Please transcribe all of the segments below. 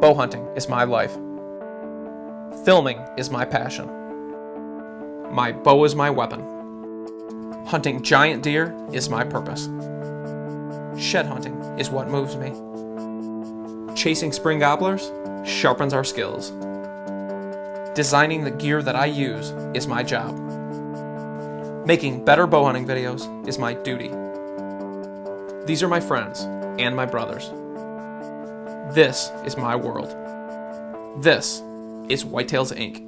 Bow hunting is my life. Filming is my passion. My bow is my weapon. Hunting giant deer is my purpose. Shed hunting is what moves me. Chasing spring gobblers sharpens our skills. Designing the gear that I use is my job. Making better bow hunting videos is my duty. These are my friends and my brothers. This is my world. This is Whitetails Inc.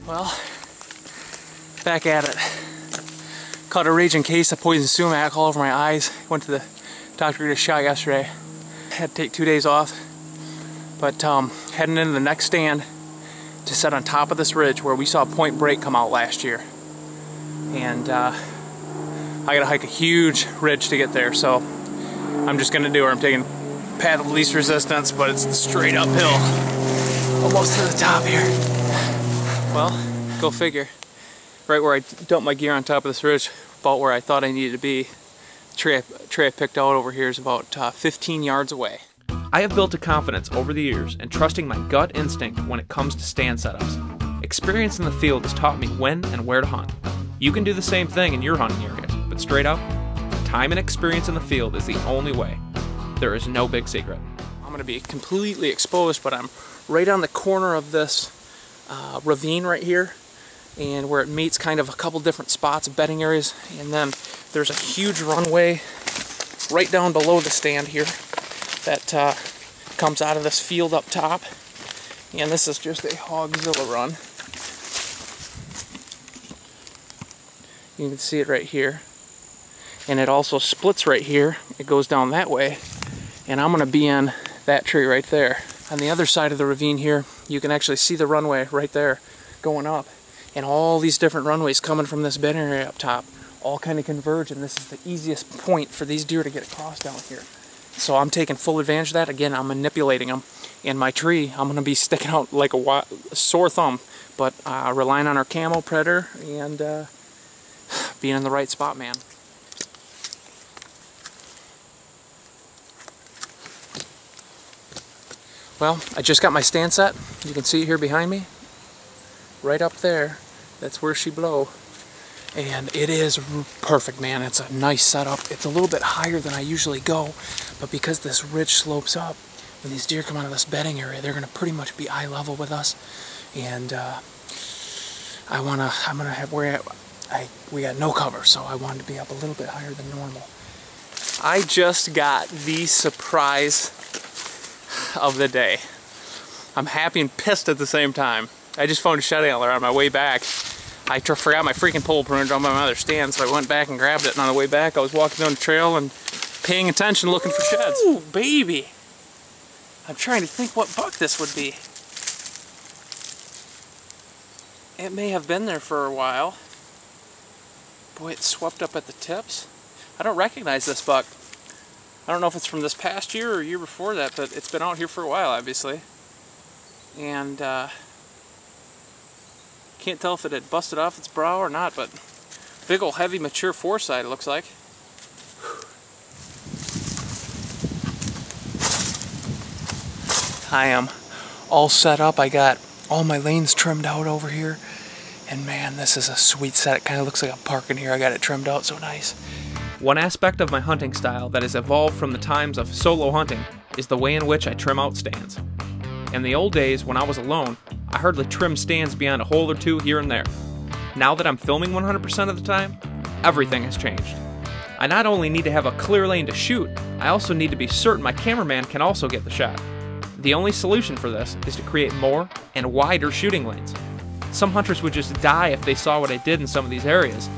Well, back at it. Caught a raging case of poison sumac all over my eyes. Went to the doctor to get a shot yesterday. Had to take 2 days off. But heading into the next stand to set on top of this ridge where we saw Point Break come out last year. And I gotta hike a huge ridge to get there, so I'm just gonna do it. I'm taking path of least resistance, but it's straight uphill. Almost to the top here. Well, go figure. Right where I dumped my gear on top of this ridge, about where I thought I needed to be. The tree I picked out over here is about 15 yards away. I have built a confidence over the years in trusting my gut instinct when it comes to stand setups. Experience in the field has taught me when and where to hunt. You can do the same thing in your hunting area, but straight up, time and experience in the field is the only way. There is no big secret. I'm gonna be completely exposed, but I'm right on the corner of this ravine right here, and where it meets kind of a couple different spots of bedding areas, and then there's a huge runway right down below the stand here that comes out of this field up top, and this is just a hogzilla run. You can see it right here, and it also splits right here. It goes down that way, and I'm gonna be in that tree right there. On the other side of the ravine here, you can actually see the runway right there going up, and all these different runways coming from this bed area up top all kind of converge, and this is the easiest point for these deer to get across down here. So I'm taking full advantage of that. Again, I'm manipulating them. In my tree, I'm going to be sticking out like a sore thumb, but relying on our camo predator and being in the right spot, man. Well, I just got my stand set. You can see it here behind me. Right up there. That's where she blow. And it is perfect, man. It's a nice setup. It's a little bit higher than I usually go, but because this ridge slopes up, when these deer come out of this bedding area, they're gonna pretty much be eye level with us. And we got no cover, so I wanted to be up a little bit higher than normal. I just got the surprise of the day. I'm happy and pissed at the same time. I just found a shed antler on my way back. I forgot my freaking pole pruner on my other stand, so I went back and grabbed it, and on the way back I was walking down the trail and paying attention looking for sheds. Ooh, baby! I'm trying to think what buck this would be. It may have been there for a while. Boy, it's swept up at the tips. I don't recognize this buck. I don't know if it's from this past year or year before that, but it's been out here for a while, obviously. And can't tell if it had busted off its brow or not, but big ol' heavy mature foresight it looks like. I am all set up. I got all my lanes trimmed out over here, and man, this is a sweet set. It kind of looks like a park in here. I got it trimmed out so nice. One aspect of my hunting style that has evolved from the times of solo hunting is the way in which I trim out stands. In the old days, when I was alone, I hardly trimmed stands beyond a hole or two here and there. Now that I'm filming 100% of the time, everything has changed. I not only need to have a clear lane to shoot, I also need to be certain my cameraman can also get the shot. The only solution for this is to create more and wider shooting lanes. Some hunters would just die if they saw what I did in some of these areas,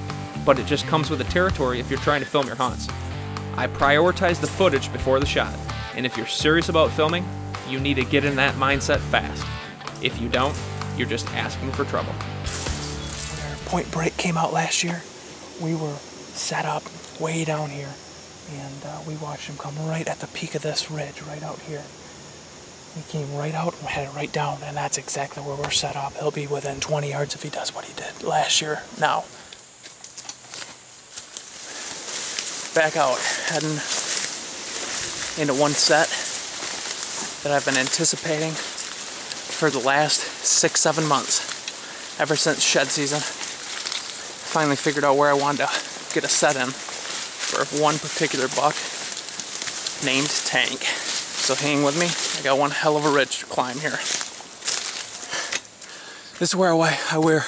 but it just comes with the territory if you're trying to film your hunts. I prioritize the footage before the shot, and if you're serious about filming, you need to get in that mindset fast. If you don't, you're just asking for trouble. When our Point Break came out last year, we were set up way down here, and we watched him come right at the peak of this ridge, right out here. He came right out and headed right down, and that's exactly where we're set up. He'll be within 20 yards if he does what he did last year. Now, back out, heading into one set that I've been anticipating for the last 6-7 months, ever since shed season. Finally figured out where I wanted to get a set in for one particular buck named Tank. So hang with me, I got one hell of a ridge to climb here. This is where I wear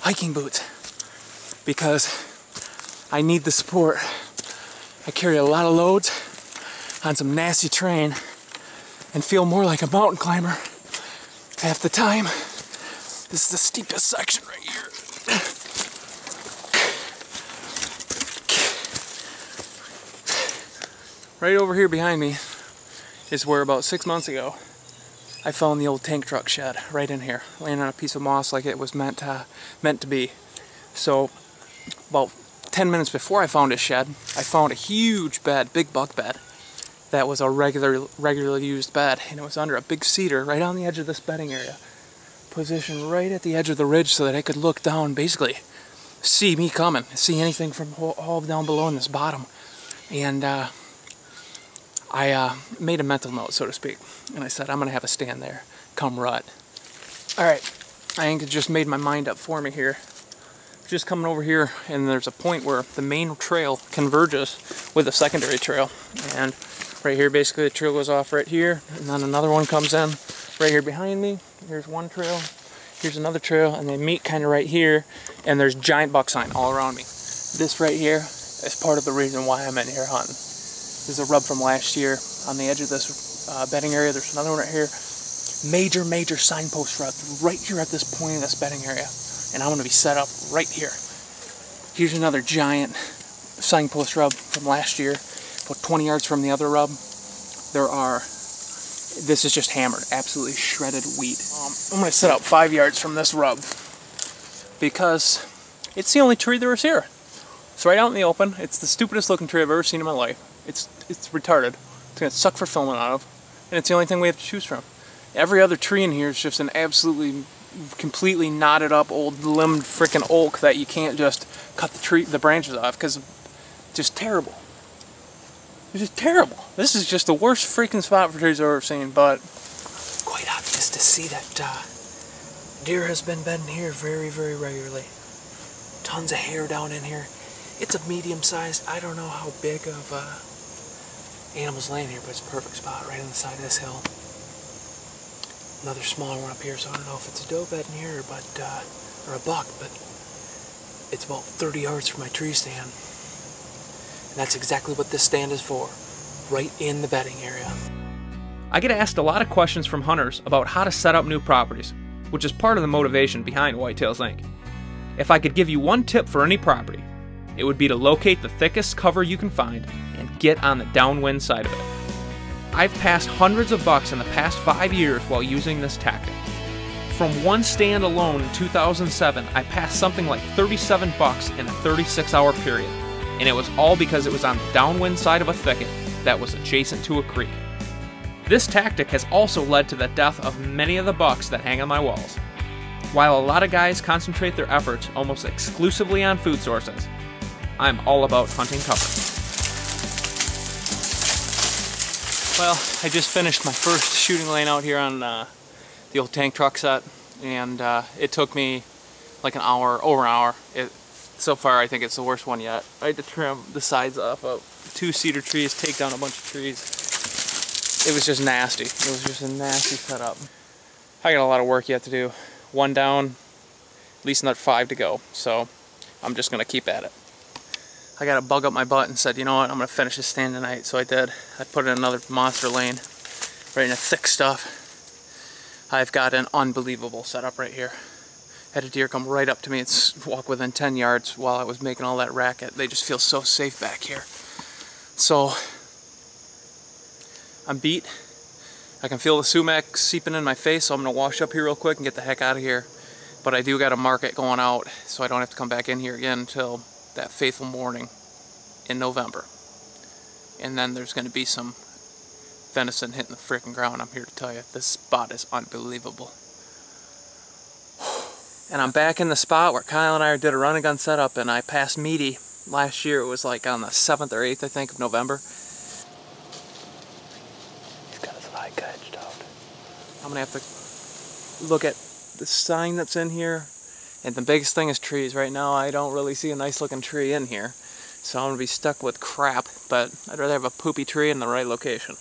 hiking boots, because I need the support. I carry a lot of loads on some nasty terrain and feel more like a mountain climber half the time. This is the steepest section right here. Right over here behind me is where about 6 months ago I found the old tank truck shed right in here, laying on a piece of moss like it was meant to be. So about 10 minutes before I found this shed, I found a huge bed, big buck bed, that was a regularly used bed, and it was under a big cedar right on the edge of this bedding area, positioned right at the edge of the ridge so that I could look down, basically see me coming, see anything from all down below in this bottom. And I made a mental note, so to speak, and I said, I'm going to have a stand there, come rut. Alright, I think it just made my mind up for me here. Just coming over here, and there's a point where the main trail converges with the secondary trail. And right here, basically, the trail goes off right here, and then another one comes in right here behind me. Here's one trail, here's another trail, and they meet kind of right here, and there's giant buck sign all around me. This right here is part of the reason why I'm in here hunting. This is a rub from last year on the edge of this bedding area. There's another one right here. Major signpost rub right here at this point in this bedding area. And I'm going to be set up right here. Here's another giant signpost rub from last year. About 20 yards from the other rub, this is just hammered, absolutely shredded wheat. I'm going to set up 5 yards from this rub because it's the only tree there is here. It's right out in the open. It's the stupidest looking tree I've ever seen in my life. It's retarded. It's going to suck for filming out of, and it's the only thing we have to choose from. Every other tree in here is just an absolutely, completely knotted up old limbed freaking oak that you can't just cut the branches off, because it's just terrible. It's just terrible. This is just the worst freaking spot for trees I've ever seen, but quite obvious to see that deer has been bedding here very, very regularly. Tons of hair down in here. It's a medium-sized, I don't know how big of animals laying here, but it's a perfect spot right on the side of this hill. Another smaller one up here, so I don't know if it's a doe bed in here, or a buck, but it's about 30 yards from my tree stand. And that's exactly what this stand is for, right in the bedding area. I get asked a lot of questions from hunters about how to set up new properties, which is part of the motivation behind Whitetails Inc. If I could give you one tip for any property, it would be to locate the thickest cover you can find and get on the downwind side of it. I've passed hundreds of bucks in the past 5 years while using this tactic. From one stand alone in 2007, I passed something like 37 bucks in a 36-hour period, and it was all because it was on the downwind side of a thicket that was adjacent to a creek. This tactic has also led to the death of many of the bucks that hang on my walls. While a lot of guys concentrate their efforts almost exclusively on food sources, I'm all about hunting cover. Well, I just finished my first shooting lane out here on the old tank truck set, and it took me like an hour, over an hour. So far, I think it's the worst one yet. I had to trim the sides off of 2 cedar trees, take down a bunch of trees. it was just nasty. It was just a nasty setup. I got a lot of work yet to do. 1 down, at least another 5 to go. So I'm just gonna keep at it. I got a bug up my butt and said, you know what, I'm gonna finish this stand tonight. So I did. I put in another monster lane, right in the thick stuff. I've got an unbelievable setup right here. Had a deer come right up to me and walk within 10 yards while I was making all that racket. They just feel so safe back here. So I'm beat. I can feel the sumac seeping in my face, so I'm gonna wash up here real quick and get the heck out of here. But I do got a market going out, so I don't have to come back in here again until that fateful morning in November. And then there's gonna be some venison hitting the freaking ground. I'm here to tell you, this spot is unbelievable. And I'm back in the spot where Kyle and I did a run and gun setup, and I passed Meaty last year. It was like on the 7th or 8th, I think, of November. He's got his eye catched out. I'm gonna have to look at the sign that's in here, and the biggest thing is trees. Right now I don't really see a nice looking tree in here, so I'm gonna be stuck with crap, but I'd rather have a poopy tree in the right location.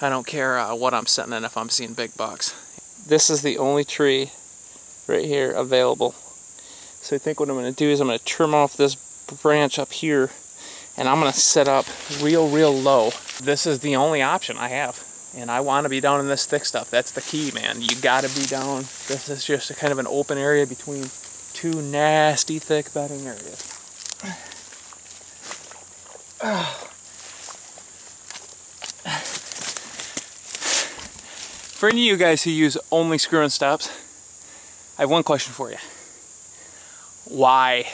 I don't care what I'm setting in if I'm seeing big bucks. This is the only tree right here available. So I think what I'm going to do is I'm going to trim off this branch up here, and I'm going to set up real low. This is the only option I have, and I want to be down in this thick stuff. That's the key, man. You got to be down. This is just a kind of an open area between 2 nasty thick bedding areas. For any of you guys who use only screw and stops, I have one question for you. Why?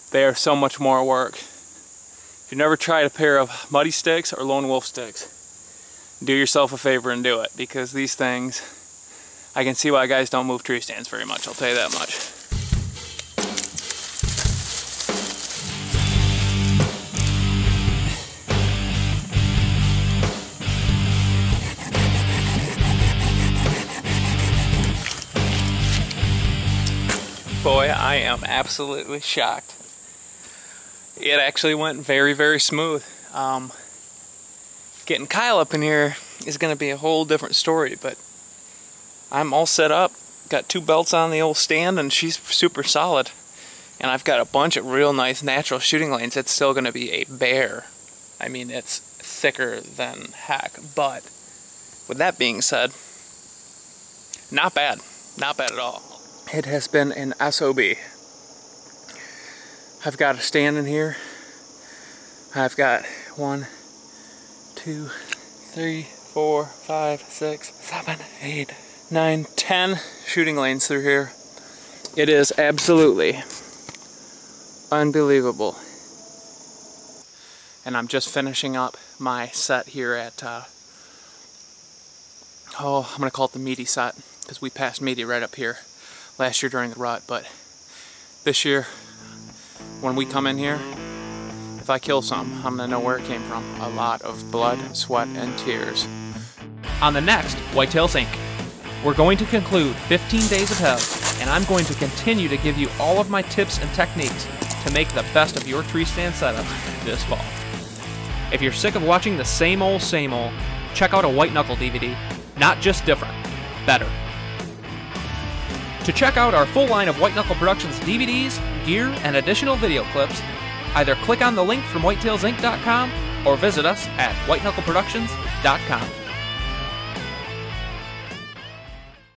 They are so much more work. If you've never tried a pair of muddy sticks or lone wolf sticks, do yourself a favor and do it, because these things, I can see why guys don't move tree stands very much, I'll tell you that much. Boy, I am absolutely shocked. It actually went very smooth. Getting Kyle up in here is going to be a whole different story, but I'm all set up. Got 2 belts on the old stand, and she's super solid. And I've got a bunch of real nice natural shooting lanes. It's still going to be a bear. I mean, it's thicker than heck, but with that being said, not bad. Not bad at all. It has been an SOB. I've got a stand in here. I've got 1, 2, 3, 4, 5, 6, 7, 8, 9, 10 shooting lanes through here. It is absolutely unbelievable. And I'm just finishing up my set here at, I'm gonna call it the Meaty set, because we passed Meaty right up here last year during the rut. But this year, when we come in here, if I kill some, I'm gonna know where it came from. A lot of blood, sweat, and tears. On the next Whitetails Inc., we're going to conclude 15 days of hell, and I'm going to continue to give you all of my tips and techniques to make the best of your tree stand setups this fall. If you're sick of watching the same old, check out a White Knuckle DVD. Not just different, better. To check out our full line of White Knuckle Productions DVDs, gear, and additional video clips, either click on the link from whitetailsinc.com or visit us at whiteknuckleproductions.com.